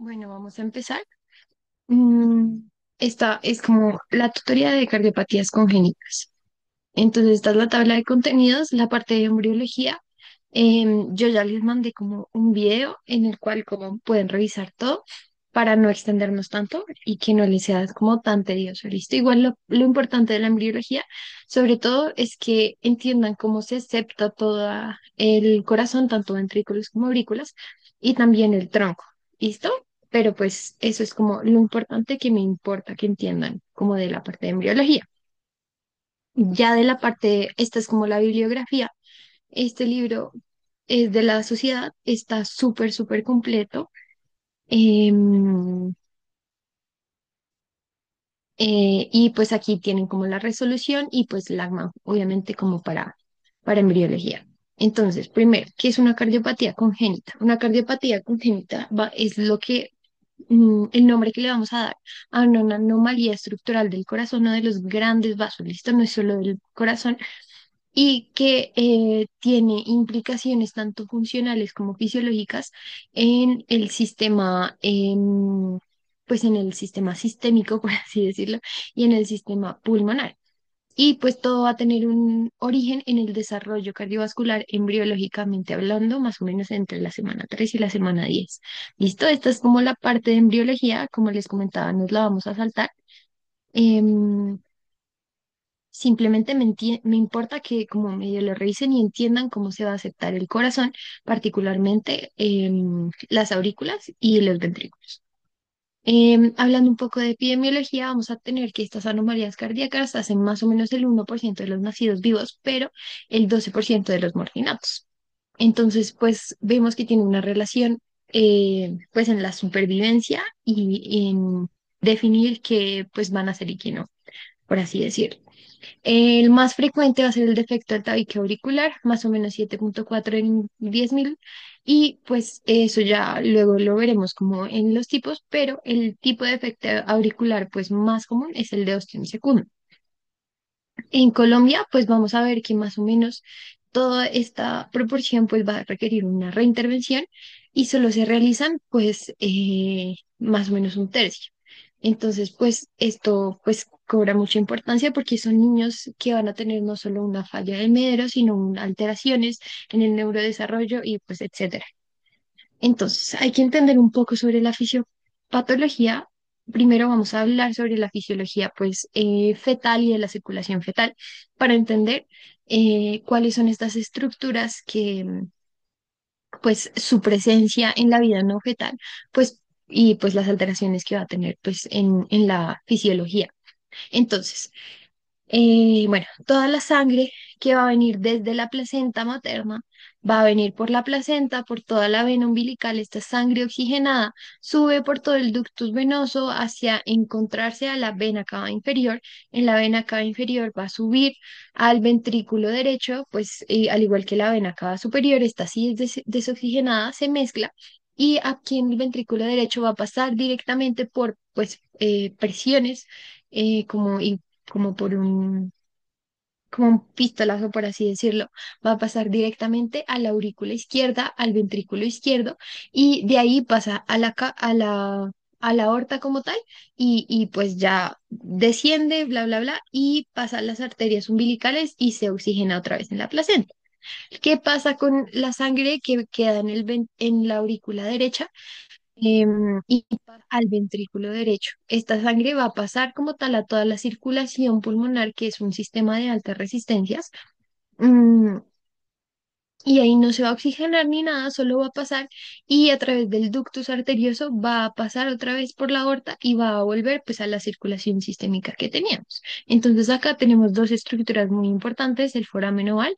Bueno, vamos a empezar. Mm, Esta es como la tutoría de cardiopatías congénitas. Entonces, esta es la tabla de contenidos, la parte de embriología. Yo ya les mandé como un video en el cual como pueden revisar todo para no extendernos tanto y que no les sea como tan tedioso, ¿listo? Igual lo importante de la embriología, sobre todo, es que entiendan cómo se acepta todo el corazón, tanto ventrículos como aurículas, y también el tronco, ¿listo? Pero pues eso es como lo importante que me importa que entiendan como de la parte de embriología. Ya de la parte, esta es como la bibliografía. Este libro es de la sociedad, está súper, súper completo. em, y pues aquí tienen como la resolución y pues LAGMA, obviamente como para embriología. Entonces, primero, ¿qué es una cardiopatía congénita? Una cardiopatía congénita es lo que, el nombre que le vamos a dar a una anomalía estructural del corazón o de los grandes vasos, ¿listo? No es solo del corazón, y que tiene implicaciones tanto funcionales como fisiológicas en el sistema, pues en el sistema sistémico, por así decirlo, y en el sistema pulmonar. Y pues todo va a tener un origen en el desarrollo cardiovascular embriológicamente hablando, más o menos entre la semana 3 y la semana 10. ¿Listo? Esta es como la parte de embriología, como les comentaba, nos la vamos a saltar. Em, Simplemente me importa que como medio lo revisen y entiendan cómo se va a aceptar el corazón, particularmente las aurículas y los ventrículos. Hablando un poco de epidemiología, vamos a tener que estas anomalías cardíacas hacen más o menos el 1% de los nacidos vivos, pero el 12% de los marginados. Entonces, pues vemos que tiene una relación pues en la supervivencia y en definir qué pues van a hacer y qué no, por así decirlo. El más frecuente va a ser el defecto del tabique auricular, más o menos 7,4 en 10.000, y pues eso ya luego lo veremos como en los tipos, pero el tipo de defecto auricular pues más común es el de ostión segundo. En Colombia pues vamos a ver que más o menos toda esta proporción pues va a requerir una reintervención y solo se realizan pues más o menos un tercio. Entonces, pues esto pues cobra mucha importancia porque son niños que van a tener no solo una falla del medero, sino alteraciones en el neurodesarrollo y pues etcétera. Entonces, hay que entender un poco sobre la fisiopatología. Primero vamos a hablar sobre la fisiología pues fetal y de la circulación fetal para entender cuáles son estas estructuras que pues su presencia en la vida no fetal pues y pues las alteraciones que va a tener pues en la fisiología. Entonces, bueno, toda la sangre que va a venir desde la placenta materna va a venir por la placenta, por toda la vena umbilical, esta sangre oxigenada sube por todo el ductus venoso hacia encontrarse a la vena cava inferior. En la vena cava inferior va a subir al ventrículo derecho, pues al igual que la vena cava superior, esta así es desoxigenada, se mezcla. Y aquí en el ventrículo derecho va a pasar directamente por pues presiones como como por como un pistolazo, por así decirlo, va a pasar directamente a la aurícula izquierda, al ventrículo izquierdo, y de ahí pasa a la aorta como tal, y pues ya desciende, bla, bla, bla, y pasa a las arterias umbilicales y se oxigena otra vez en la placenta. ¿Qué pasa con la sangre que queda en la aurícula derecha? Y al ventrículo derecho. Esta sangre va a pasar como tal a toda la circulación pulmonar, que es un sistema de altas resistencias, mm, y ahí no se va a oxigenar ni nada, solo va a pasar y a través del ductus arterioso va a pasar otra vez por la aorta y va a volver pues a la circulación sistémica que teníamos. Entonces acá tenemos dos estructuras muy importantes, el foramen oval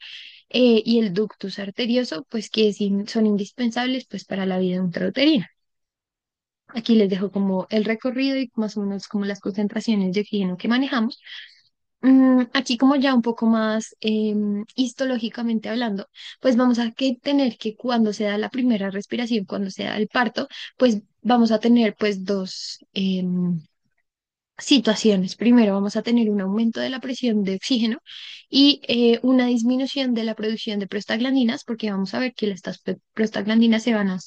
y el ductus arterioso, pues que son indispensables pues para la vida intrauterina. Aquí les dejo como el recorrido y más o menos como las concentraciones de oxígeno que manejamos. Aquí como ya un poco más histológicamente hablando, pues vamos a tener que cuando se da la primera respiración, cuando se da el parto, pues vamos a tener pues dos situaciones. Primero vamos a tener un aumento de la presión de oxígeno y una disminución de la producción de prostaglandinas, porque vamos a ver que estas prostaglandinas se van a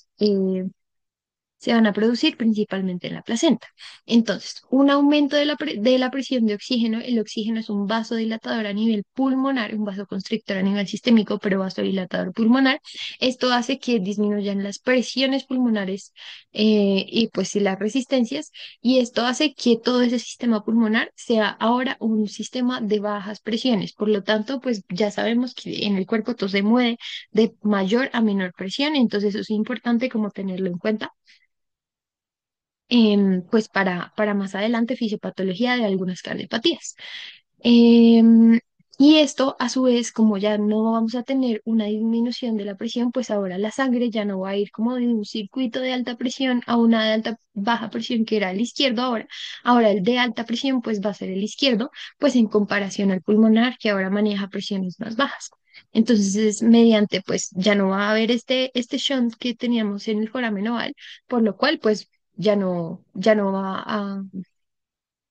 se van a producir principalmente en la placenta. Entonces, un aumento de la presión de oxígeno, el oxígeno es un vasodilatador a nivel pulmonar, un vasoconstrictor a nivel sistémico, pero vasodilatador pulmonar. Esto hace que disminuyan las presiones pulmonares y pues sí las resistencias, y esto hace que todo ese sistema pulmonar sea ahora un sistema de bajas presiones. Por lo tanto, pues ya sabemos que en el cuerpo todo se mueve de mayor a menor presión, entonces eso es importante como tenerlo en cuenta, pues para más adelante fisiopatología de algunas cardiopatías. Em, y esto, a su vez, como ya no vamos a tener una disminución de la presión, pues ahora la sangre ya no va a ir como de un circuito de alta presión a una de alta baja presión que era el izquierdo ahora. Ahora el de alta presión pues va a ser el izquierdo, pues en comparación al pulmonar que ahora maneja presiones más bajas. Entonces, mediante, pues ya no va a haber este shunt que teníamos en el foramen oval, por lo cual, pues ya no va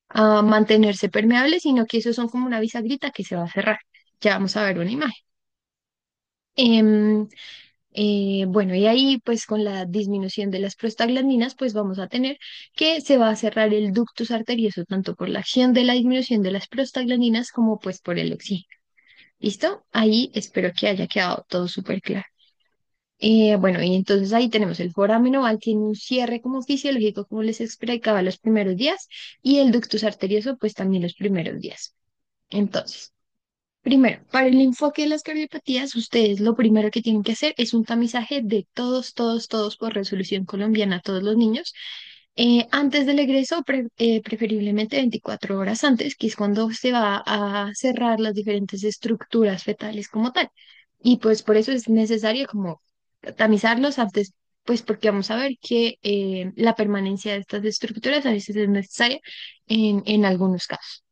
a mantenerse permeable, sino que esos son como una bisagrita que se va a cerrar. Ya vamos a ver una imagen. Em, bueno, y ahí pues con la disminución de las prostaglandinas, pues vamos a tener que se va a cerrar el ductus arterioso tanto por la acción de la disminución de las prostaglandinas como pues por el oxígeno. ¿Listo? Ahí espero que haya quedado todo súper claro. Bueno, y entonces ahí tenemos el foramen oval, tiene un cierre como fisiológico, como les explicaba los primeros días, y el ductus arterioso, pues también los primeros días. Entonces, primero, para el enfoque de las cardiopatías, ustedes lo primero que tienen que hacer es un tamizaje de todos por resolución colombiana a todos los niños. Antes del egreso, preferiblemente 24 horas antes, que es cuando se va a cerrar las diferentes estructuras fetales como tal. Y pues por eso es necesario como tamizarlos antes, pues porque vamos a ver que la permanencia de estas estructuras a veces es necesaria en algunos casos.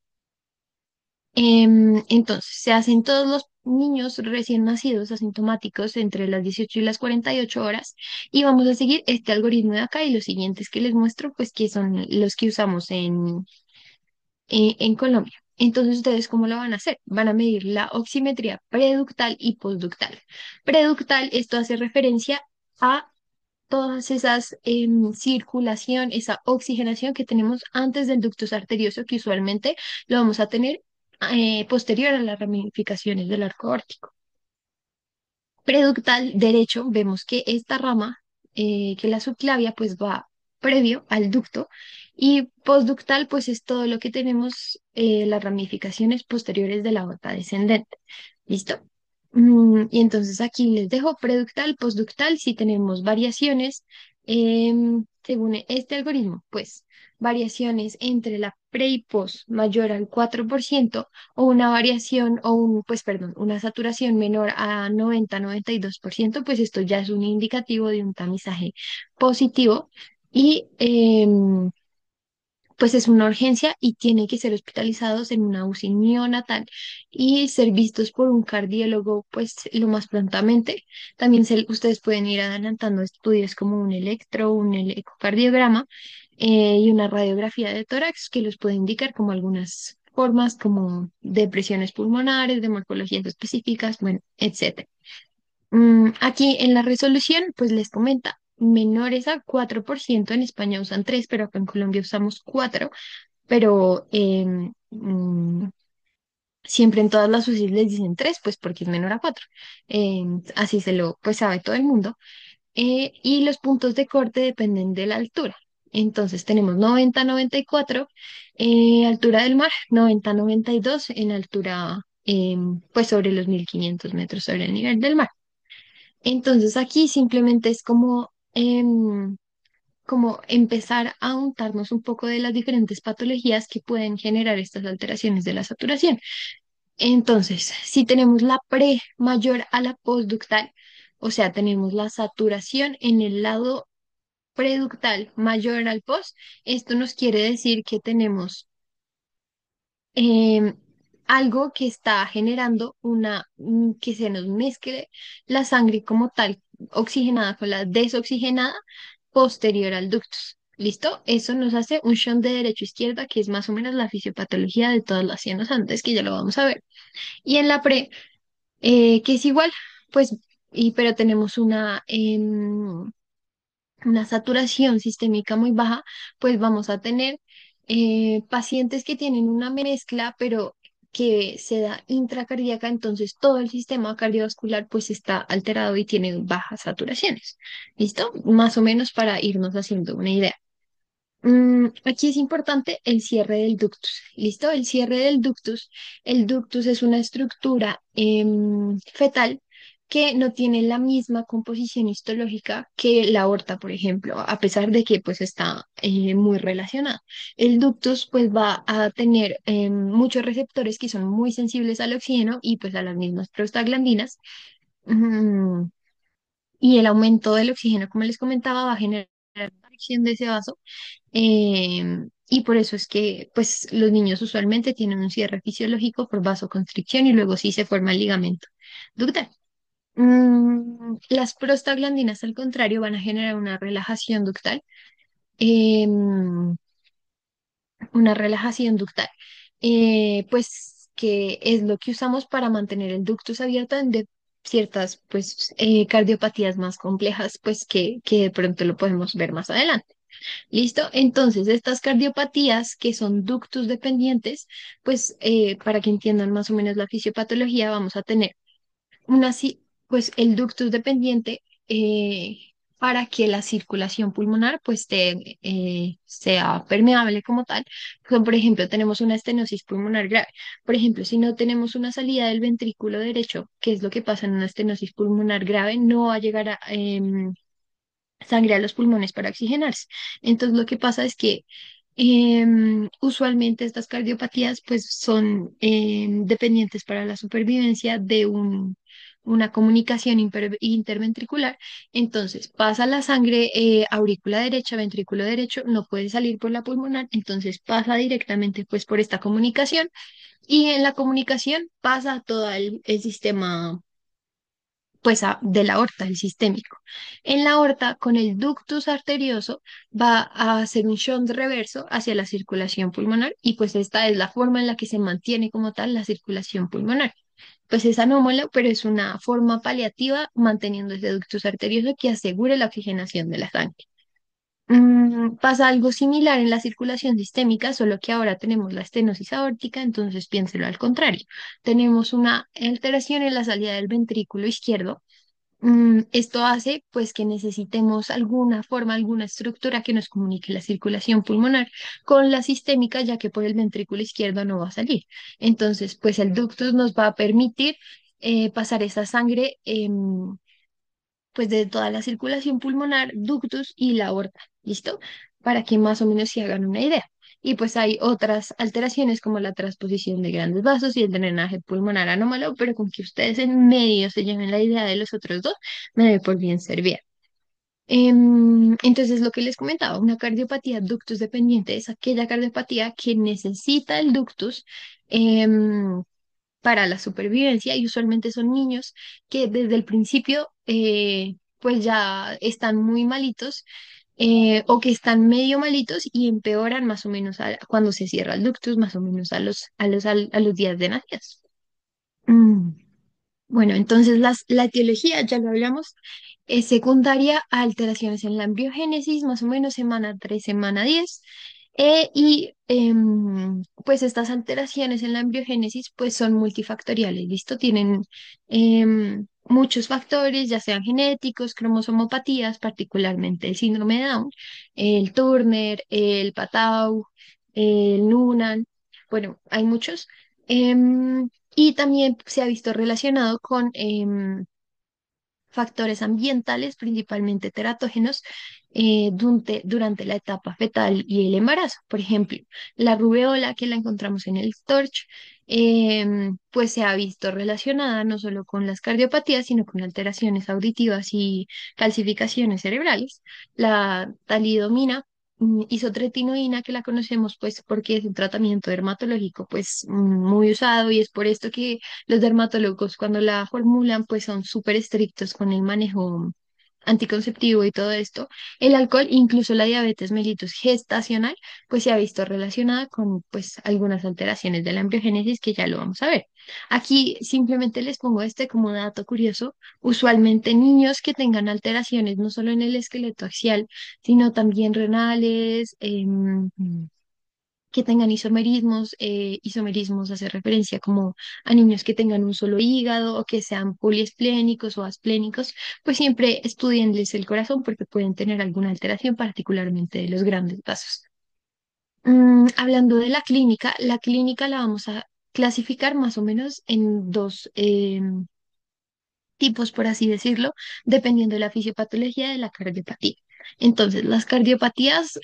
Entonces, se hacen todos los niños recién nacidos asintomáticos entre las 18 y las 48 horas, y vamos a seguir este algoritmo de acá y los siguientes que les muestro, pues que son los que usamos en Colombia. Entonces, ¿ustedes cómo lo van a hacer? Van a medir la oximetría preductal y posductal. Preductal, esto hace referencia a todas esas circulación, esa oxigenación que tenemos antes del ductus arterioso, que usualmente lo vamos a tener posterior a las ramificaciones del arco aórtico. Preductal derecho, vemos que esta rama, que la subclavia, pues va previo al ducto, y postductal, pues es todo lo que tenemos, las ramificaciones posteriores de la aorta descendente. ¿Listo? Y entonces aquí les dejo preductal, postductal, si tenemos variaciones, según este algoritmo, pues variaciones entre la pre y post mayor al 4%, o una variación o pues perdón, una saturación menor a 90-92%, pues esto ya es un indicativo de un tamizaje positivo, y pues es una urgencia y tienen que ser hospitalizados en una UCI neonatal y ser vistos por un cardiólogo pues lo más prontamente. También ustedes pueden ir adelantando estudios como un electro, un ecocardiograma, y una radiografía de tórax que los puede indicar como algunas formas como de presiones pulmonares, de morfologías específicas, bueno, etcétera. Aquí en la resolución, pues les comenta, menores a 4%, en España usan 3, pero acá en Colombia usamos 4, pero siempre en todas las UCIs les dicen 3, pues porque es menor a 4. Así se lo, pues sabe todo el mundo. Y los puntos de corte dependen de la altura. Entonces tenemos 90-94, altura del mar, 90-92 en altura, pues sobre los 1500 metros sobre el nivel del mar. Entonces aquí simplemente es como empezar a untarnos un poco de las diferentes patologías que pueden generar estas alteraciones de la saturación. Entonces, si tenemos la pre mayor a la postductal, o sea, tenemos la saturación en el lado preductal mayor al post, esto nos quiere decir que tenemos em, algo que está generando que se nos mezcle la sangre como tal, oxigenada con la desoxigenada posterior al ductus. ¿Listo? Eso nos hace un shunt de derecho a izquierda, que es más o menos la fisiopatología de todas las antes, que ya lo vamos a ver. Y en la pre, que es igual, pues, pero tenemos una saturación sistémica muy baja, pues vamos a tener pacientes que tienen una mezcla, pero que se da intracardíaca, entonces todo el sistema cardiovascular pues está alterado y tiene bajas saturaciones. ¿Listo? Más o menos para irnos haciendo una idea. Aquí es importante el cierre del ductus. ¿Listo? El cierre del ductus. El ductus es una estructura fetal que no tiene la misma composición histológica que la aorta, por ejemplo, a pesar de que pues está muy relacionada. El ductus pues va a tener muchos receptores que son muy sensibles al oxígeno y pues a las mismas prostaglandinas. Mm, y el aumento del oxígeno, como les comentaba, va a generar fricción de ese vaso y por eso es que pues los niños usualmente tienen un cierre fisiológico por vasoconstricción y luego sí se forma el ligamento ductal. Las prostaglandinas, al contrario, van a generar em, una relajación ductal, pues que es lo que usamos para mantener el ductus abierto en ciertas pues cardiopatías más complejas, pues que de pronto lo podemos ver más adelante. ¿Listo? Entonces, estas cardiopatías que son ductus dependientes, pues para que entiendan más o menos la fisiopatología, vamos a tener pues el ductus dependiente para que la circulación pulmonar pues sea permeable como tal. Por ejemplo, tenemos una estenosis pulmonar grave. Por ejemplo, si no tenemos una salida del ventrículo derecho, que es lo que pasa en una estenosis pulmonar grave, no va a llegar a, sangre a los pulmones para oxigenarse. Entonces lo que pasa es que usualmente estas cardiopatías pues son dependientes para la supervivencia de una comunicación interventricular. Entonces pasa la sangre aurícula derecha, ventrículo derecho, no puede salir por la pulmonar, entonces pasa directamente pues por esta comunicación y en la comunicación pasa todo el sistema pues de la aorta, el sistémico. En la aorta, con el ductus arterioso, va a hacer un shunt reverso hacia la circulación pulmonar y pues esta es la forma en la que se mantiene como tal la circulación pulmonar. Pues es anómalo, pero es una forma paliativa manteniendo ese ductus arterioso que asegure la oxigenación de la sangre. Pasa algo similar en la circulación sistémica, solo que ahora tenemos la estenosis aórtica, entonces piénselo al contrario. Tenemos una alteración en la salida del ventrículo izquierdo. Esto hace pues que necesitemos alguna forma, alguna estructura que nos comunique la circulación pulmonar con la sistémica, ya que por el ventrículo izquierdo no va a salir. Entonces, pues el ductus nos va a permitir pasar esa sangre pues de toda la circulación pulmonar, ductus y la aorta, ¿listo? Para que más o menos se hagan una idea. Y pues hay otras alteraciones como la transposición de grandes vasos y el drenaje pulmonar anómalo, pero con que ustedes en medio se lleven la idea de los otros dos, me debe por bien servir. Entonces, lo que les comentaba, una cardiopatía ductus dependiente es aquella cardiopatía que necesita el ductus para la supervivencia y usualmente son niños que desde el principio pues ya están muy malitos o que están medio malitos y empeoran más o menos cuando se cierra el ductus, más o menos a los días de nacidos. Mm. Bueno, entonces la etiología, ya lo hablamos, es secundaria a alteraciones en la embriogénesis, más o menos semana 3, semana 10. Pues estas alteraciones en la embriogénesis pues son multifactoriales, ¿listo? Tienen muchos factores, ya sean genéticos, cromosomopatías, particularmente el síndrome de Down, el Turner, el Patau, el Noonan, bueno, hay muchos. Y también se ha visto relacionado con factores ambientales, principalmente teratógenos, durante la etapa fetal y el embarazo. Por ejemplo, la rubeola que la encontramos en el TORCH, pues se ha visto relacionada no solo con las cardiopatías, sino con alteraciones auditivas y calcificaciones cerebrales. La talidomina isotretinoína que la conocemos pues porque es un tratamiento dermatológico pues muy usado y es por esto que los dermatólogos cuando la formulan pues son súper estrictos con el manejo anticonceptivo y todo esto, el alcohol, incluso la diabetes mellitus gestacional, pues se ha visto relacionada con pues algunas alteraciones de la embriogénesis que ya lo vamos a ver. Aquí simplemente les pongo este como dato curioso. Usualmente niños que tengan alteraciones no solo en el esqueleto axial, sino también renales, que tengan isomerismos. Isomerismos hace referencia como a niños que tengan un solo hígado o que sean poliesplénicos o asplénicos, pues siempre estudienles el corazón porque pueden tener alguna alteración, particularmente de los grandes vasos. Hablando de la clínica la vamos a clasificar más o menos en dos tipos, por así decirlo, dependiendo de la fisiopatología de la cardiopatía. Entonces, las cardiopatías,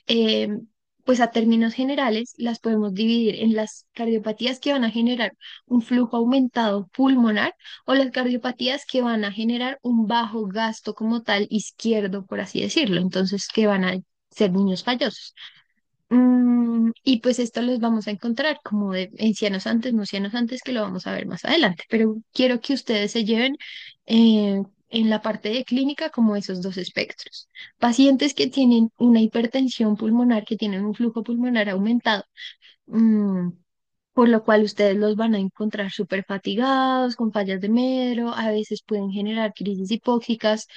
pues a términos generales, las podemos dividir en las cardiopatías que van a generar un flujo aumentado pulmonar o las cardiopatías que van a generar un bajo gasto como tal izquierdo, por así decirlo. Entonces, que van a ser niños fallosos. Y pues esto los vamos a encontrar como de ancianos antes, no ancianos antes, que lo vamos a ver más adelante, pero quiero que ustedes se lleven en la parte de clínica como esos dos espectros. Pacientes que tienen una hipertensión pulmonar, que tienen un flujo pulmonar aumentado, mm, por lo cual ustedes los van a encontrar súper fatigados, con fallas de medro, a veces pueden generar crisis hipóxicas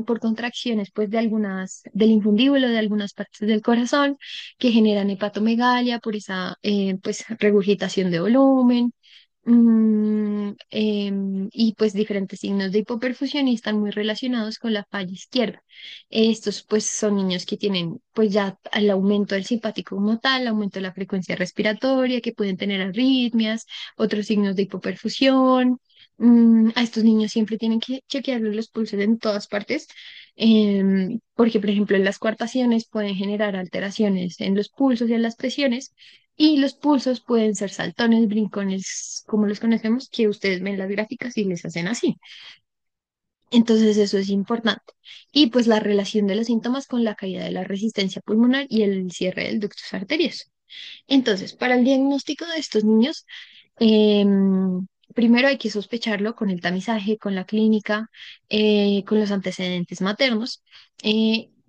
por contracciones pues de algunas, del infundíbulo, de algunas partes del corazón, que generan hepatomegalia por esa pues regurgitación de volumen. Y pues diferentes signos de hipoperfusión y están muy relacionados con la falla izquierda. Estos pues son niños que tienen pues ya el aumento del simpático como tal, aumento de la frecuencia respiratoria, que pueden tener arritmias, otros signos de hipoperfusión. A estos niños siempre tienen que chequearles los pulsos en todas partes, porque por ejemplo en las coartaciones pueden generar alteraciones en los pulsos y en las presiones. Y los pulsos pueden ser saltones, brincones, como los conocemos, que ustedes ven las gráficas y les hacen así. Entonces eso es importante. Y pues la relación de los síntomas con la caída de la resistencia pulmonar y el cierre del ductus arterioso. Entonces, para el diagnóstico de estos niños, primero hay que sospecharlo con el tamizaje, con la clínica, con los antecedentes maternos.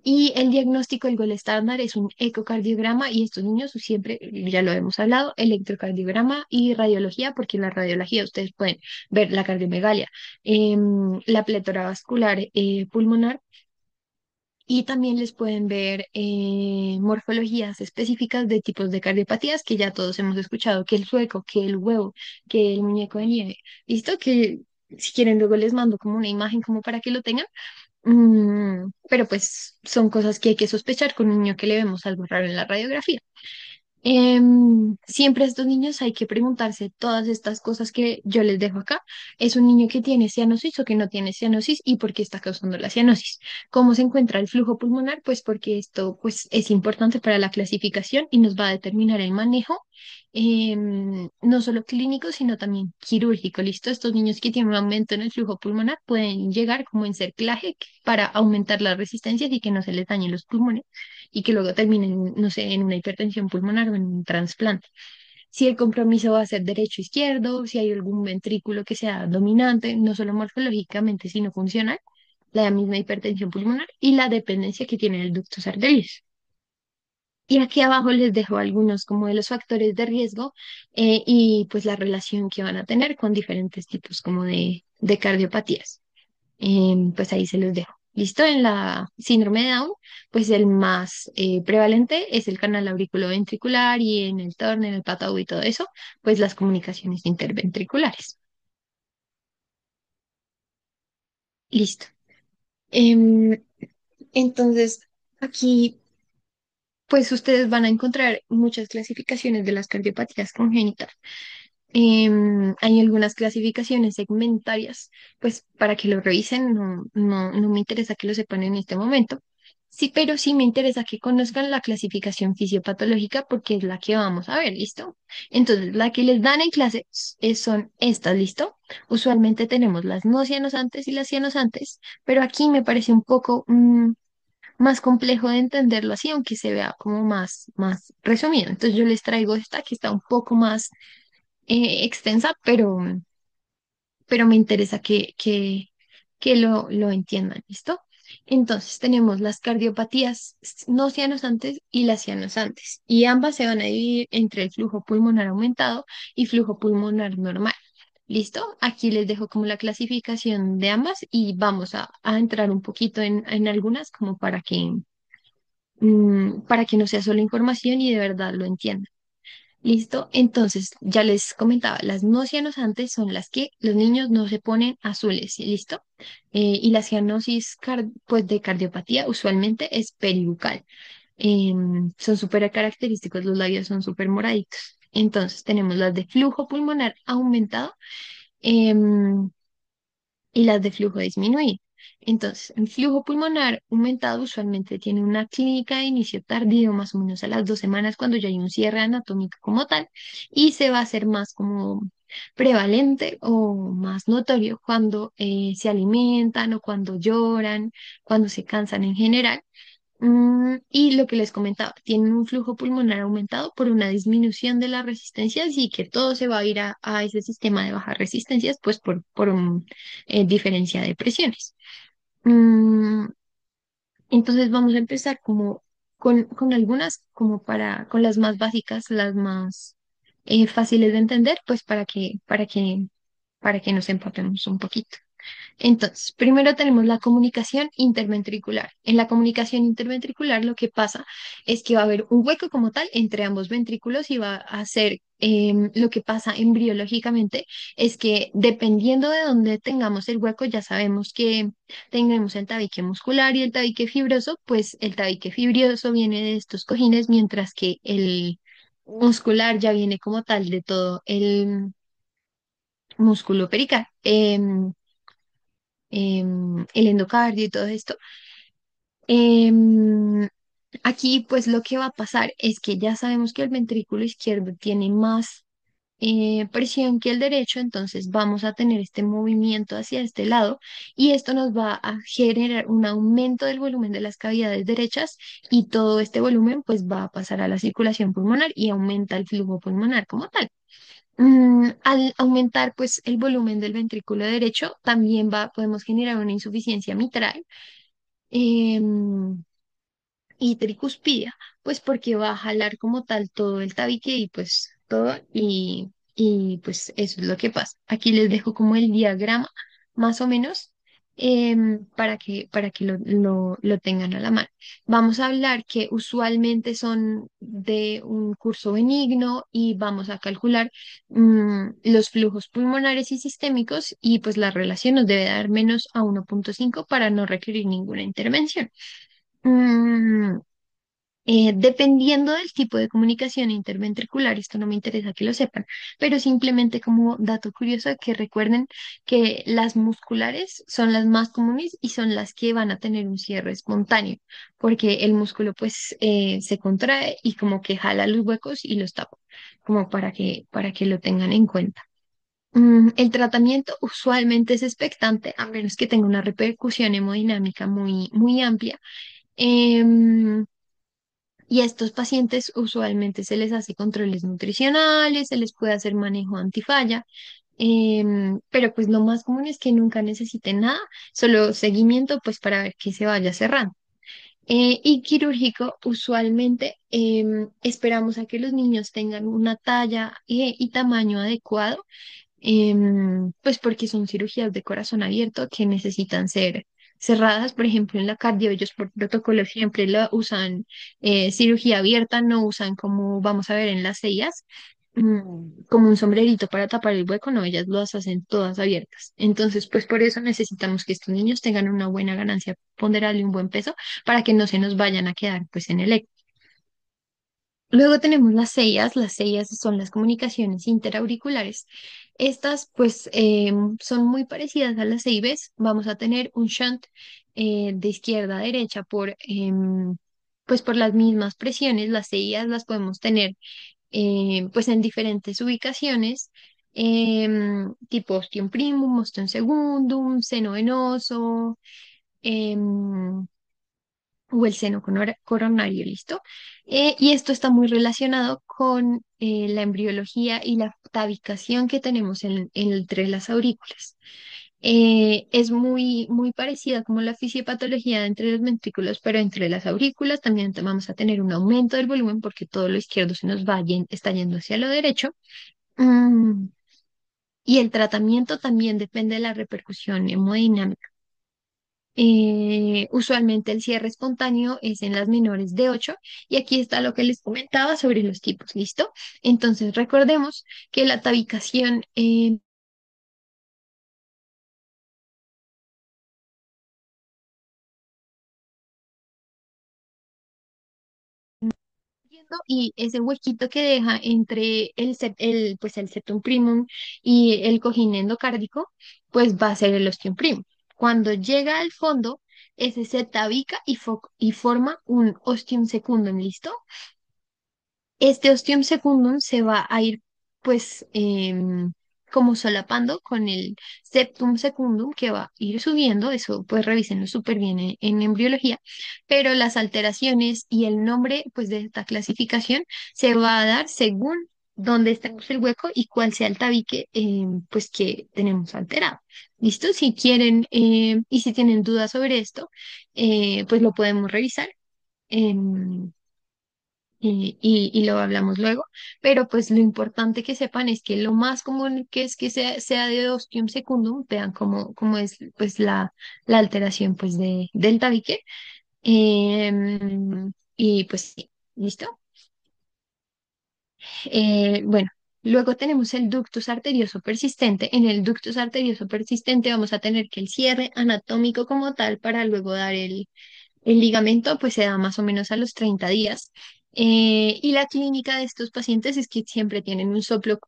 Y el diagnóstico, el gol estándar, es un ecocardiograma y estos niños siempre, ya lo hemos hablado, electrocardiograma y radiología, porque en la radiología ustedes pueden ver la cardiomegalia, la pletora vascular pulmonar, y también les pueden ver morfologías específicas de tipos de cardiopatías que ya todos hemos escuchado, que el sueco, que el huevo, que el muñeco de nieve. ¿Listo? Que si quieren luego les mando como una imagen como para que lo tengan. Pero pues son cosas que hay que sospechar con un niño que le vemos algo raro en la radiografía. Siempre a estos niños hay que preguntarse todas estas cosas que yo les dejo acá. ¿Es un niño que tiene cianosis o que no tiene cianosis y por qué está causando la cianosis? ¿Cómo se encuentra el flujo pulmonar? Pues porque esto pues, es importante para la clasificación y nos va a determinar el manejo, no solo clínico, sino también quirúrgico. ¿Listo? Estos niños que tienen un aumento en el flujo pulmonar pueden llegar como en cerclaje para aumentar las resistencias y que no se les dañen los pulmones y que luego terminen, no sé, en una hipertensión pulmonar o en un trasplante. Si el compromiso va a ser derecho-izquierdo, si hay algún ventrículo que sea dominante, no solo morfológicamente, sino funcional, la misma hipertensión pulmonar y la dependencia que tiene el ductus arterioso. Y aquí abajo les dejo algunos como de los factores de riesgo y pues la relación que van a tener con diferentes tipos como de cardiopatías. Pues ahí se los dejo. ¿Listo? En la síndrome de Down, pues el más prevalente es el canal auriculoventricular y en el Turner, en el Patau y todo eso, pues las comunicaciones interventriculares. Listo. Em, entonces, aquí, pues ustedes van a encontrar muchas clasificaciones de las cardiopatías congénitas. Hay algunas clasificaciones segmentarias, pues para que lo revisen, no me interesa que lo sepan en este momento. Sí, pero sí me interesa que conozcan la clasificación fisiopatológica porque es la que vamos a ver, ¿listo? Entonces, la que les dan en clase son estas, ¿listo? Usualmente tenemos las no cianosantes y las cianosantes, pero aquí me parece un poco más complejo de entenderlo así, aunque se vea como más resumido. Entonces, yo les traigo esta que está un poco más extensa, pero me interesa que lo entiendan, ¿listo? Entonces tenemos las cardiopatías no cianosantes y las cianosantes, y ambas se van a dividir entre el flujo pulmonar aumentado y flujo pulmonar normal. ¿Listo? Aquí les dejo como la clasificación de ambas y vamos a entrar un poquito en algunas como para que no sea solo información y de verdad lo entiendan. ¿Listo? Entonces, ya les comentaba, las no cianosantes son las que los niños no se ponen azules, ¿sí? ¿Listo? Y la cianosis pues de cardiopatía usualmente es peribucal. Son súper característicos, los labios son súper moraditos. Entonces, tenemos las de flujo pulmonar aumentado. em, y las de flujo disminuido. Entonces, el flujo pulmonar aumentado usualmente tiene una clínica de inicio tardío, más o menos a las 2 semanas, cuando ya hay un cierre anatómico como tal, y se va a hacer más como prevalente o más notorio cuando se alimentan o cuando lloran, cuando se cansan en general. Y lo que les comentaba, tienen un flujo pulmonar aumentado por una disminución de las resistencias y que todo se va a ir a ese sistema de bajas resistencias, pues por diferencia de presiones. Mm, entonces vamos a empezar como con algunas, con las más básicas, las más fáciles de entender, pues para que nos empapemos un poquito. Entonces, primero tenemos la comunicación interventricular. En la comunicación interventricular lo que pasa es que va a haber un hueco como tal entre ambos ventrículos y va a ser lo que pasa embriológicamente es que dependiendo de dónde tengamos el hueco, ya sabemos que tenemos el tabique muscular y el tabique fibroso, pues el tabique fibroso viene de estos cojines, mientras que el muscular ya viene como tal de todo el músculo perical. El endocardio y todo esto. Em, Aquí pues lo que va a pasar es que ya sabemos que el ventrículo izquierdo tiene más presión que el derecho, entonces vamos a tener este movimiento hacia este lado y esto nos va a generar un aumento del volumen de las cavidades derechas y todo este volumen pues va a pasar a la circulación pulmonar y aumenta el flujo pulmonar como tal. Al aumentar pues el volumen del ventrículo derecho, también podemos generar una insuficiencia mitral em, y tricuspidia, pues porque va a jalar como tal todo el tabique y pues todo, y pues eso es lo que pasa. Aquí les dejo como el diagrama, más o menos, para que lo tengan a la mano. Vamos a hablar que usualmente son de un curso benigno y vamos a calcular los flujos pulmonares y sistémicos y pues la relación nos debe dar menos a 1,5 para no requerir ninguna intervención. Mm, Dependiendo del tipo de comunicación interventricular, esto no me interesa que lo sepan, pero simplemente como dato curioso que recuerden que las musculares son las más comunes y son las que van a tener un cierre espontáneo, porque el músculo pues se contrae y como que jala los huecos y los tapa, como para que lo tengan en cuenta. El tratamiento usualmente es expectante, a menos que tenga una repercusión hemodinámica muy, muy amplia. Em, y a estos pacientes usualmente se les hace controles nutricionales, se les puede hacer manejo antifalla, pero pues lo más común es que nunca necesiten nada, solo seguimiento pues para ver que se vaya cerrando. Y quirúrgico, usualmente esperamos a que los niños tengan una talla y tamaño adecuado, pues porque son cirugías de corazón abierto que necesitan ser cerradas. Por ejemplo, en la cardio, ellos por protocolo siempre la usan cirugía abierta, no usan como vamos a ver en las sellas, como un sombrerito para tapar el hueco, no, ellas las hacen todas abiertas. Entonces, pues por eso necesitamos que estos niños tengan una buena ganancia ponderal y un buen peso para que no se nos vayan a quedar pues en el ECMO. Luego tenemos las sellas son las comunicaciones interauriculares. Estas pues son muy parecidas a las EIBs. Vamos a tener un shunt de izquierda a derecha pues por las mismas presiones. Las sellas las podemos tener pues en diferentes ubicaciones, tipo ostium primum, ostium secundum, seno venoso, em, o el seno coronario, ¿listo? Y esto está muy relacionado con la embriología y la tabicación que tenemos entre las aurículas. Es muy parecida como la fisiopatología entre los ventrículos, pero entre las aurículas también vamos a tener un aumento del volumen porque todo lo izquierdo se nos está yendo hacia lo derecho. Mm, y el tratamiento también depende de la repercusión hemodinámica. Usualmente el cierre espontáneo es en las menores de 8 y aquí está lo que les comentaba sobre los tipos, ¿listo? Entonces recordemos que la tabicación y ese huequito que deja entre pues el septum primum y el cojín endocárdico, pues va a ser el ostium primum. Cuando llega al fondo, ese se tabica y forma un ostium secundum, ¿listo? Este ostium secundum se va a ir, pues, como solapando con el septum secundum que va a ir subiendo. Eso, pues, revísenlo súper bien en embriología. Pero las alteraciones y el nombre, pues, de esta clasificación se va a dar según dónde estemos el hueco y cuál sea el tabique, pues, que tenemos alterado. ¿Listo? Si quieren y si tienen dudas sobre esto, pues, lo podemos revisar. em, y lo hablamos luego, pero pues lo importante que sepan es que lo más común que es que sea de ostium secundum, vean cómo es pues la alteración pues del tabique. Y pues sí, ¿listo? Bueno, luego tenemos el ductus arterioso persistente. En el ductus arterioso persistente vamos a tener que el cierre anatómico como tal para luego dar el ligamento pues se da más o menos a los 30 días. Y la clínica de estos pacientes es que siempre tienen un soplo.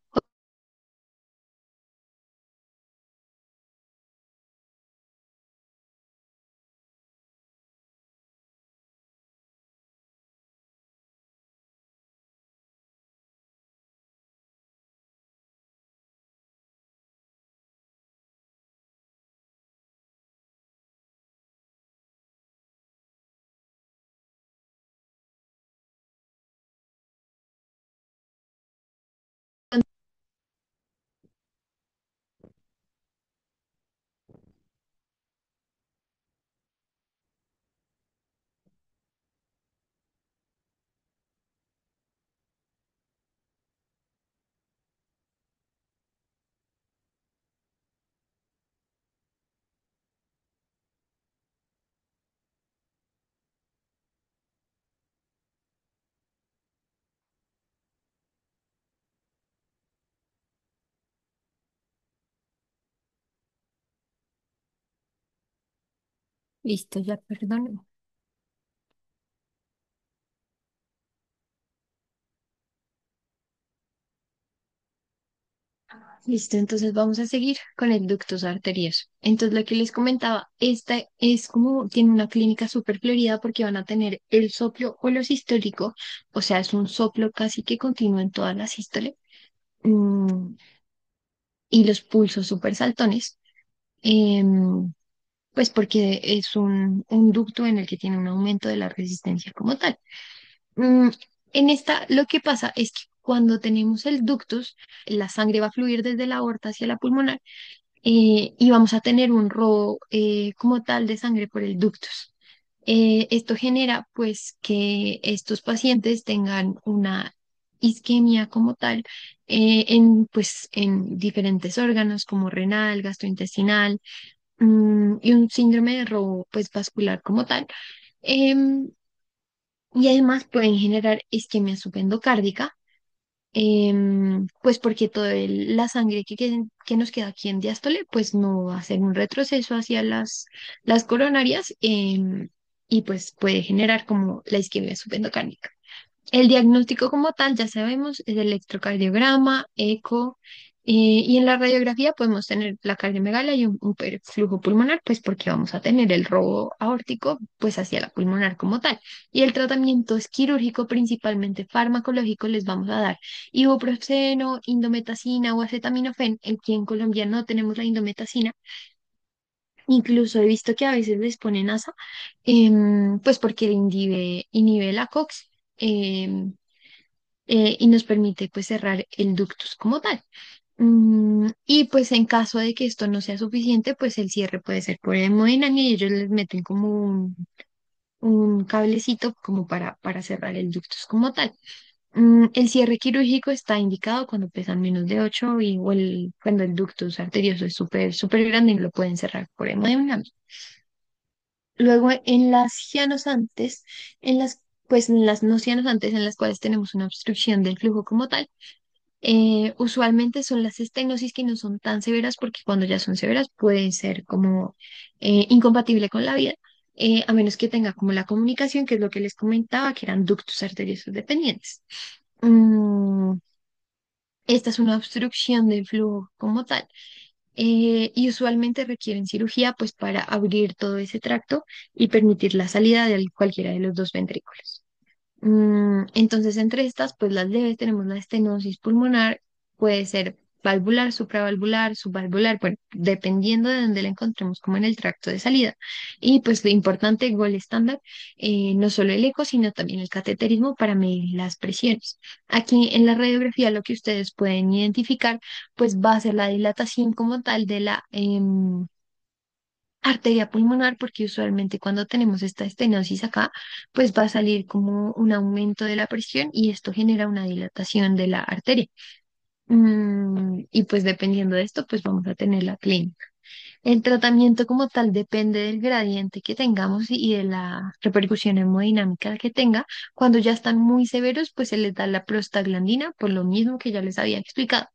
Listo, ya, perdón. Listo, entonces vamos a seguir con el ductus arterioso. Entonces, lo que les comentaba, esta es como, tiene una clínica súper florida porque van a tener el soplo holosistólico, o sea, es un soplo casi que continuo en todas las sístoles, mm, y los pulsos súper saltones. em, pues porque es un ducto en el que tiene un aumento de la resistencia como tal. Mm, en esta, lo que pasa es que cuando tenemos el ductus, la sangre va a fluir desde la aorta hacia la pulmonar y vamos a tener un robo como tal de sangre por el ductus. Esto genera pues que estos pacientes tengan una isquemia como tal pues, en diferentes órganos como renal, gastrointestinal, y un síndrome de robo pues vascular como tal. Em, y además pueden generar isquemia subendocárdica, pues porque toda la sangre que nos queda aquí en diástole pues no va a hacer un retroceso hacia las coronarias, y pues puede generar como la isquemia subendocárdica. El diagnóstico como tal, ya sabemos, es electrocardiograma, eco, y en la radiografía podemos tener la cardiomegalia y un flujo pulmonar, pues porque vamos a tener el robo aórtico, pues hacia la pulmonar como tal. Y el tratamiento es quirúrgico, principalmente farmacológico, les vamos a dar ibuprofeno, indometacina o acetaminofén. Aquí en Colombia no tenemos la indometacina. Incluso he visto que a veces les ponen ASA, pues porque inhibe la COX. Y nos permite pues cerrar el ductus como tal. Y pues en caso de que esto no sea suficiente, pues el cierre puede ser por hemodinamia y ellos les meten como un cablecito como para cerrar el ductus como tal. El cierre quirúrgico está indicado cuando pesan menos de 8 y cuando el ductus arterioso es súper grande y lo pueden cerrar por hemodinamia. Luego en las cianosantes, en las no cianosantes en las cuales tenemos una obstrucción del flujo como tal, usualmente son las estenosis que no son tan severas porque cuando ya son severas pueden ser como incompatible con la vida, a menos que tenga como la comunicación, que es lo que les comentaba, que eran ductos arteriosos dependientes. Mm, Esta es una obstrucción del flujo como tal, y usualmente requieren cirugía pues para abrir todo ese tracto y permitir la salida de cualquiera de los dos ventrículos. Entonces, entre estas, pues las leves tenemos la estenosis pulmonar, puede ser valvular, supravalvular, subvalvular, bueno, dependiendo de dónde la encontremos, como en el tracto de salida. Y pues lo importante, gol estándar, no solo el eco, sino también el cateterismo para medir las presiones. Aquí en la radiografía lo que ustedes pueden identificar, pues va a ser la dilatación como tal de la arteria pulmonar, porque usualmente cuando tenemos esta estenosis acá, pues va a salir como un aumento de la presión y esto genera una dilatación de la arteria. Y pues dependiendo de esto, pues vamos a tener la clínica. El tratamiento como tal depende del gradiente que tengamos y de la repercusión hemodinámica que tenga. Cuando ya están muy severos, pues se les da la prostaglandina, por lo mismo que ya les había explicado.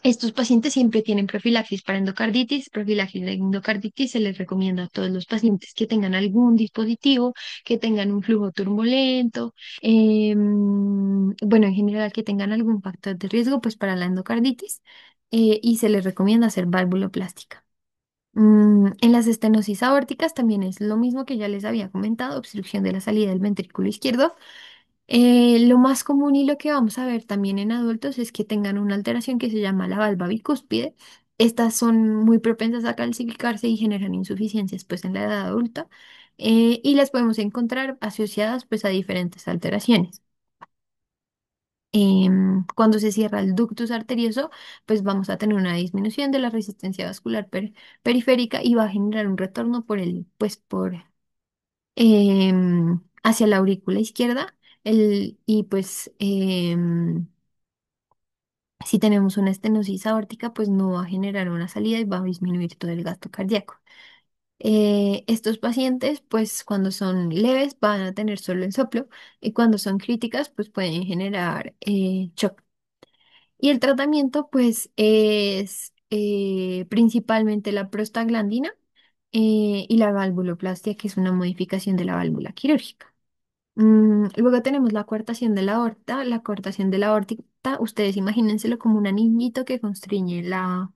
Estos pacientes siempre tienen profilaxis para endocarditis. Profilaxis de endocarditis se les recomienda a todos los pacientes que tengan algún dispositivo, que tengan un flujo turbulento, bueno, en general que tengan algún factor de riesgo pues para la endocarditis, y se les recomienda hacer válvuloplástica. En las estenosis aórticas también es lo mismo que ya les había comentado, obstrucción de la salida del ventrículo izquierdo. Lo más común y lo que vamos a ver también en adultos es que tengan una alteración que se llama la valva bicúspide. Estas son muy propensas a calcificarse y generan insuficiencias pues en la edad adulta, y las podemos encontrar asociadas pues a diferentes alteraciones. Cuando se cierra el ductus arterioso, pues vamos a tener una disminución de la resistencia vascular periférica y va a generar un retorno hacia la aurícula izquierda. Y pues si tenemos una estenosis aórtica, pues no va a generar una salida y va a disminuir todo el gasto cardíaco. Estos pacientes, pues cuando son leves van a tener solo el soplo y cuando son críticas, pues pueden generar shock. Y el tratamiento, pues, es principalmente la prostaglandina y la valvuloplastia, que es una modificación de la válvula quirúrgica. Luego tenemos la coartación de la aorta. La coartación de la aorta, ustedes imagínenselo como un anillito que constriñe la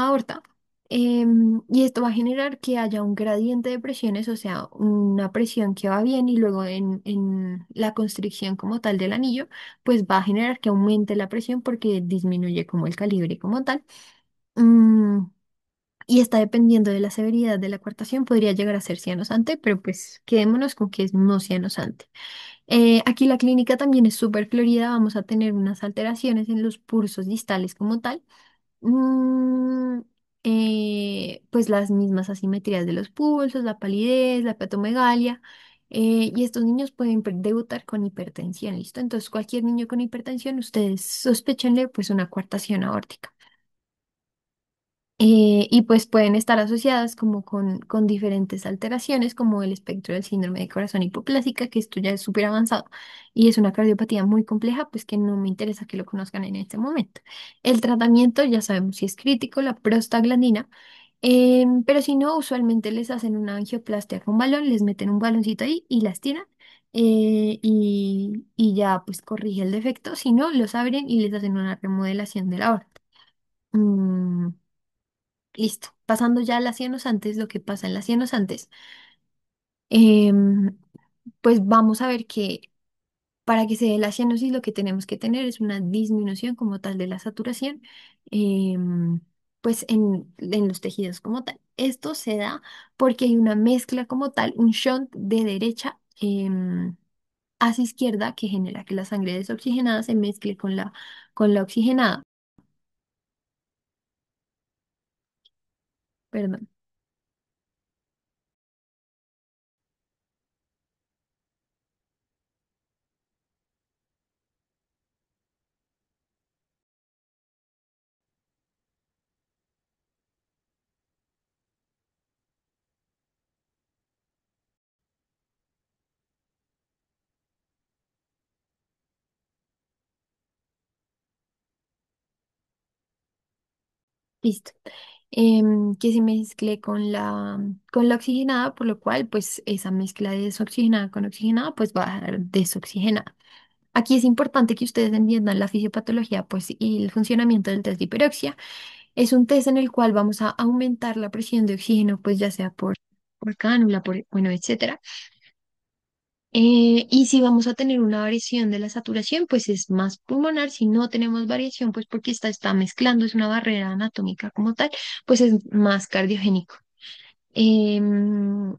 aorta. Y esto va a generar que haya un gradiente de presiones, o sea, una presión que va bien y luego en la constricción como tal del anillo, pues va a generar que aumente la presión porque disminuye como el calibre como tal. Mm, y está dependiendo de la severidad de la coartación, podría llegar a ser cianosante, pero pues quedémonos con que es no cianosante. Aquí la clínica también es súper florida, vamos a tener unas alteraciones en los pulsos distales como tal. Mm, pues las mismas asimetrías de los pulsos, la palidez, la hepatomegalia. Y estos niños pueden debutar con hipertensión, ¿listo? Entonces, cualquier niño con hipertensión, ustedes sospechenle pues una coartación aórtica. Y pues pueden estar asociadas como con diferentes alteraciones, como el espectro del síndrome de corazón hipoplásica, que esto ya es súper avanzado y es una cardiopatía muy compleja, pues que no me interesa que lo conozcan en este momento. El tratamiento ya sabemos si es crítico, la prostaglandina, pero si no, usualmente les hacen una angioplastia con balón, les meten un baloncito ahí y las tiran. Y ya pues corrige el defecto, si no, los abren y les hacen una remodelación de la aorta. Mm, Listo. Pasando ya a las cianosantes, lo que pasa en las cianosantes, em, pues vamos a ver que para que se dé la cianosis lo que tenemos que tener es una disminución como tal de la saturación, em, pues en los tejidos como tal. Esto se da porque hay una mezcla como tal, un shunt de derecha hacia izquierda que genera que la sangre desoxigenada se mezcle con la oxigenada. Perdón. Listo. Que se mezcle con la oxigenada, por lo cual, pues esa mezcla de desoxigenada con oxigenada, pues va a dar desoxigenada. Aquí es importante que ustedes entiendan la fisiopatología, pues, y el funcionamiento del test de hiperoxia. Es un test en el cual vamos a aumentar la presión de oxígeno, pues ya sea por cánula, bueno, etcétera. Y si vamos a tener una variación de la saturación, pues es más pulmonar. Si no tenemos variación, pues porque está mezclando, es una barrera anatómica como tal, pues es más cardiogénico. Em,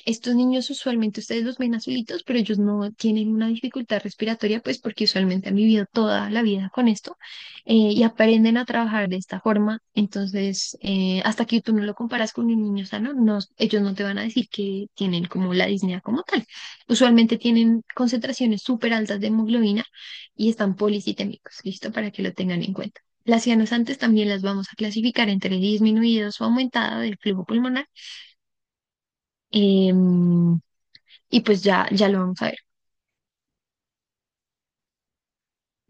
Estos niños usualmente ustedes los ven azulitos, pero ellos no tienen una dificultad respiratoria, pues porque usualmente han vivido toda la vida con esto y aprenden a trabajar de esta forma. Entonces, hasta que tú no lo comparas con un niño sano, no, ellos no te van a decir que tienen como la disnea como tal. Usualmente tienen concentraciones súper altas de hemoglobina y están policitémicos, ¿listo? Para que lo tengan en cuenta. Las cianosantes también las vamos a clasificar entre disminuidos o aumentada del flujo pulmonar. em, y pues ya lo vamos a ver.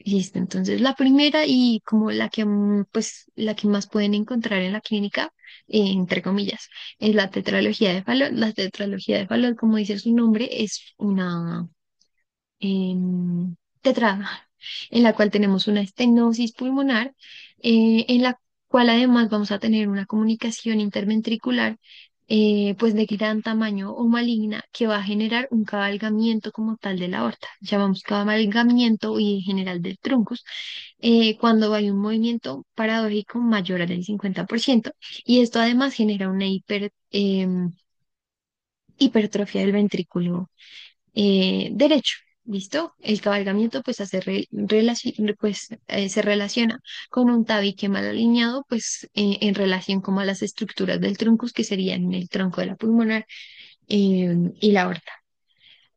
Listo, entonces la primera y como la que pues la que más pueden encontrar en la clínica, entre comillas, es la tetralogía de Fallot. La tetralogía de Fallot, como dice su nombre, es una tetrada, en la cual tenemos una estenosis pulmonar, en la cual además vamos a tener una comunicación interventricular, pues de gran tamaño o maligna, que va a generar un cabalgamiento como tal de la aorta. Llamamos cabalgamiento y en general del truncus, cuando hay un movimiento paradójico mayor al 50%, y esto además genera una hipertrofia del ventrículo derecho. ¿Listo? El cabalgamiento pues, se relaciona con un tabique mal alineado, pues en relación como a las estructuras del truncus, que serían el tronco de la pulmonar y la aorta.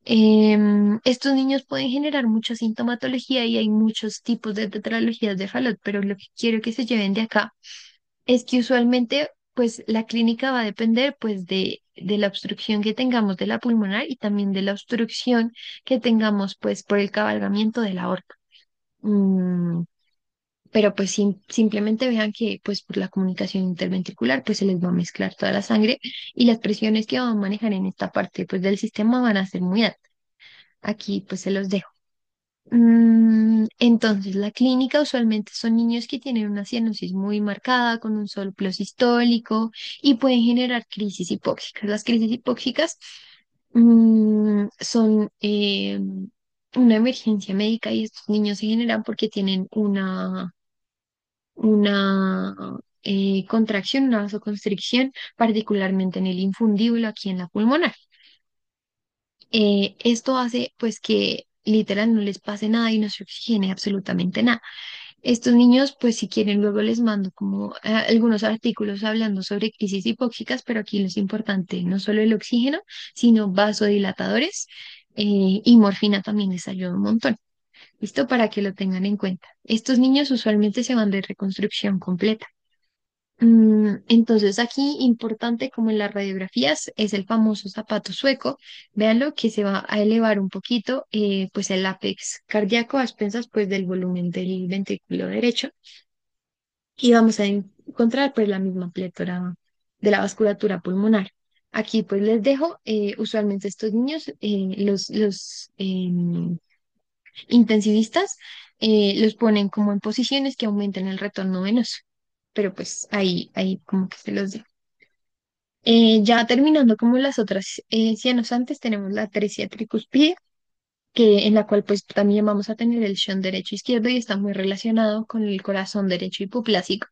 Estos niños pueden generar mucha sintomatología y hay muchos tipos de tetralogías de Fallot, pero lo que quiero que se lleven de acá es que usualmente, pues, la clínica va a depender, pues, de la obstrucción que tengamos de la pulmonar y también de la obstrucción que tengamos, pues, por el cabalgamiento de la aorta. Mm, pero, pues, simplemente vean que, pues, por la comunicación interventricular, pues, se les va a mezclar toda la sangre y las presiones que van a manejar en esta parte, pues, del sistema van a ser muy altas. Aquí, pues, se los dejo. Entonces, la clínica usualmente son niños que tienen una cianosis muy marcada, con un soplo sistólico y pueden generar crisis hipóxicas. Las crisis hipóxicas son una emergencia médica y estos niños se generan porque tienen una contracción, una vasoconstricción, particularmente en el infundíbulo, aquí en la pulmonar. Esto hace pues que literal no les pase nada y no se oxigene absolutamente nada. Estos niños, pues si quieren, luego les mando como algunos artículos hablando sobre crisis hipóxicas, pero aquí lo es importante, no solo el oxígeno, sino vasodilatadores y morfina también les ayuda un montón. ¿Listo? Para que lo tengan en cuenta. Estos niños usualmente se van de reconstrucción completa. Entonces aquí importante como en las radiografías es el famoso zapato sueco. Véanlo que se va a elevar un poquito pues el ápex cardíaco a expensas pues del volumen del ventrículo derecho y vamos a encontrar pues la misma plétora de la vasculatura pulmonar. Aquí pues les dejo, usualmente estos niños, los intensivistas los ponen como en posiciones que aumenten el retorno venoso, pero pues ahí como que se los dejo. Ya terminando como las otras cianosantes, tenemos la atresia tricuspide, en la cual pues también vamos a tener el shunt derecho e izquierdo y está muy relacionado con el corazón derecho hipoplásico.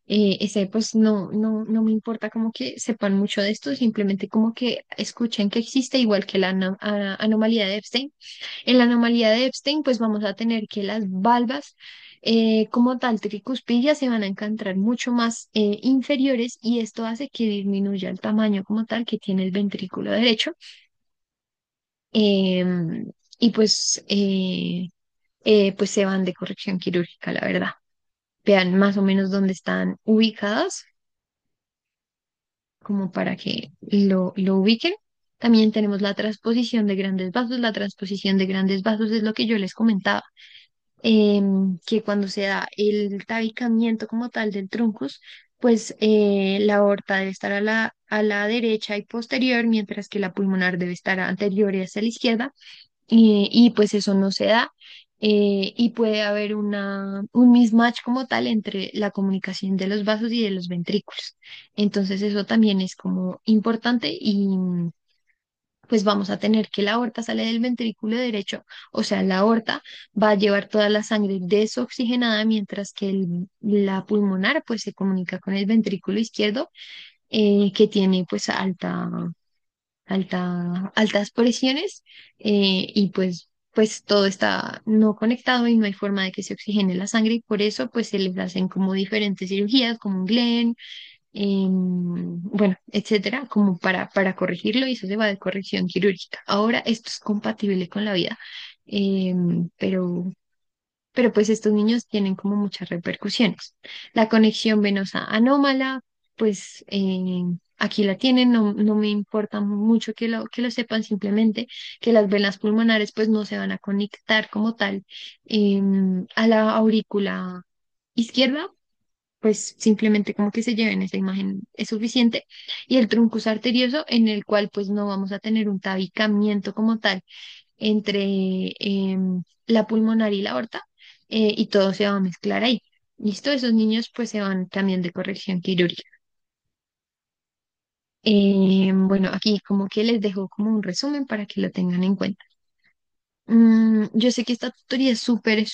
Ese pues no me importa como que sepan mucho de esto, simplemente como que escuchen que existe igual que la anomalía de Epstein. En la anomalía de Epstein pues vamos a tener que las valvas como tal tricuspidia se van a encontrar mucho más inferiores y esto hace que disminuya el tamaño como tal que tiene el ventrículo derecho. em, y pues se van de corrección quirúrgica, la verdad. Vean más o menos dónde están ubicadas, como para que lo ubiquen. También tenemos la transposición de grandes vasos. La transposición de grandes vasos es lo que yo les comentaba, que cuando se da el tabicamiento como tal del truncus, pues la aorta debe estar a la derecha y posterior, mientras que la pulmonar debe estar anterior y hacia la izquierda, y pues eso no se da. Y puede haber un mismatch como tal entre la comunicación de los vasos y de los ventrículos. Entonces eso también es como importante y pues vamos a tener que la aorta sale del ventrículo derecho, o sea, la aorta va a llevar toda la sangre desoxigenada, mientras que la pulmonar pues se comunica con el ventrículo izquierdo, que tiene pues altas presiones, y pues todo está no conectado y no hay forma de que se oxigene la sangre y por eso pues se les hacen como diferentes cirugías, como un Glenn, bueno, etcétera, como para corregirlo y eso se va de corrección quirúrgica. Ahora esto es compatible con la vida, em, pero, pero pues estos niños tienen como muchas repercusiones. La conexión venosa anómala, pues aquí la tienen, no me importa mucho que lo sepan, simplemente que las venas pulmonares pues no se van a conectar como tal a la aurícula izquierda, pues simplemente como que se lleven esa imagen es suficiente. Y el truncus arterioso, en el cual pues no vamos a tener un tabicamiento como tal entre la pulmonar y la aorta, y todo se va a mezclar ahí. Listo, esos niños pues se van también de corrección quirúrgica. Bueno, aquí como que les dejo como un resumen para que lo tengan en cuenta. Yo sé que esta tutoría es súper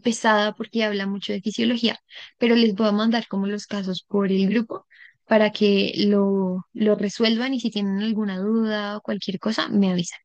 pesada porque habla mucho de fisiología, pero les voy a mandar como los casos por el grupo para que lo resuelvan y si tienen alguna duda o cualquier cosa, me avisan.